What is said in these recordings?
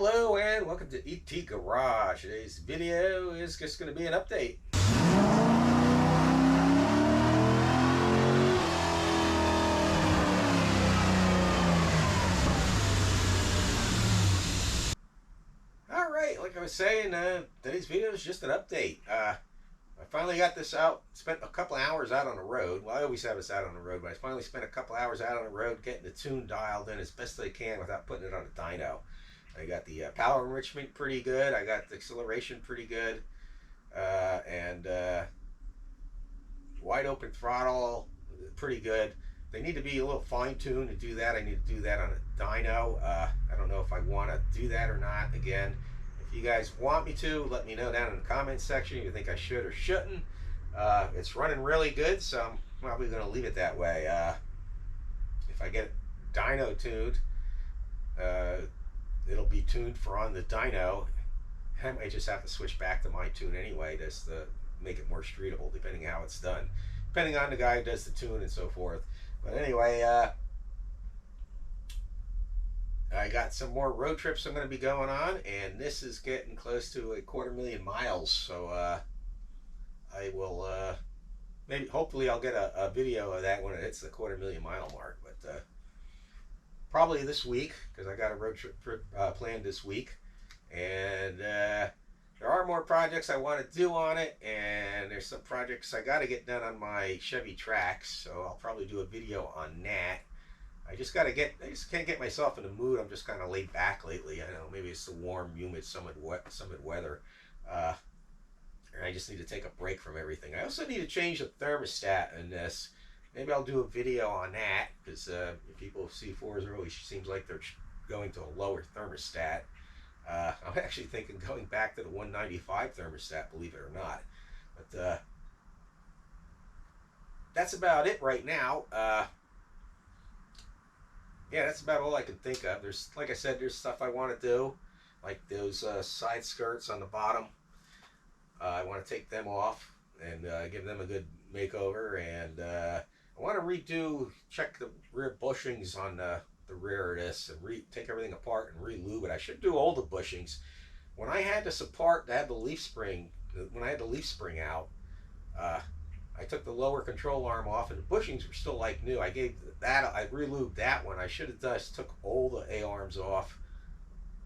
Hello and welcome to ET Garage. Today's video is just going to be an update. Alright, like I was saying, today's video is just an update. I finally got this out, spent a couple hours out on the road. Well, I always have this out on the road, but I finally spent a couple hours out on the road getting the tune dialed in as best I can without putting it on a dyno. I got the power enrichment pretty good. I got the acceleration pretty good. And wide open throttle pretty good. They need to be a little fine-tuned to do that. I need to do that on a dyno. I don't know if I want to do that or not. Again, if you guys want me to, let me know down in the comments section if you think I should or shouldn't. It's running really good, so I'm probably going to leave it that way. If I get dyno tuned, it'll be tuned for on the dyno. I might just have to switch back to my tune anyway, just to make it more streetable, depending how it's done, depending on the guy who does the tune and so forth. But anyway, I got some more road trips I'm going to be going on, and this is getting close to 250,000 miles. So I will maybe, hopefully, I'll get a video of that when it hits the 250,000 mile mark. But probably this week, because I got a road trip planned this week, and there are more projects I want to do on it, and there's some projects I got to get done on my Chevy Trax, so I'll probably do a video on that. I just can't get myself in the mood. I'm just kind of laid back lately. I know maybe it's the warm, humid, summit weather. And I just need to take a break from everything. I also need to change the thermostat in this. Maybe I'll do a video on that, because people see fours really seems like they're going to a lower thermostat. I'm actually thinking going back to the 195 thermostat, believe it or not. But that's about it right now. Yeah, that's about all I can think of. There's, like I said, there's stuff I want to do, like those side skirts on the bottom. I want to take them off and give them a good makeover, and I want to check the rear bushings on the rear of this, and take everything apart and re-lube it. I should do all the bushings. When I had this apart, I had the leaf spring. When I had the leaf spring out, I took the lower control arm off, and the bushings were still like new. I re-lubed that one. I should have just took all the A-arms off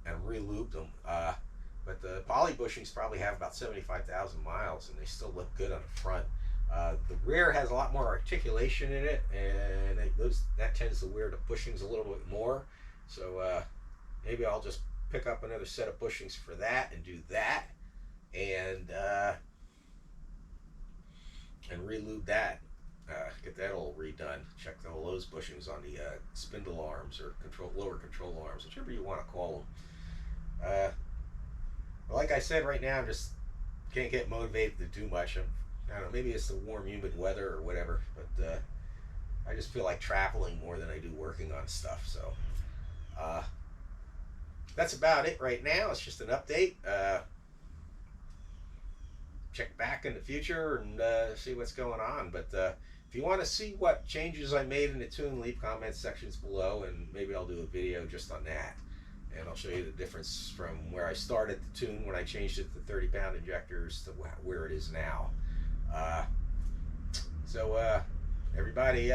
and re-lubed them. But the poly bushings probably have about 75,000 miles, and they still look good on the front. The rear has a lot more articulation in it, and that tends to wear the bushings a little bit more. So maybe I'll just pick up another set of bushings for that and do that, and re-lube that. Get that all redone. Check all those bushings on the spindle arms or lower control arms, whichever you want to call them. Like I said, right now I just can't get motivated to do much. I don't know, maybe it's the warm, humid weather or whatever, but I just feel like traveling more than I do working on stuff. So that's about it right now. It's just an update. Check back in the future and see what's going on. But if you want to see what changes I made in the tune, leave comment sections below, and maybe I'll do a video just on that. And I'll show you the difference from where I started the tune when I changed it to 30-pound injectors to where it is now. So everybody,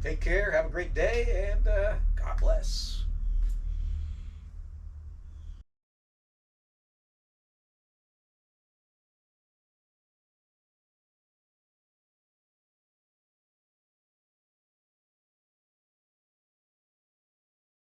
take care, have a great day, and God bless.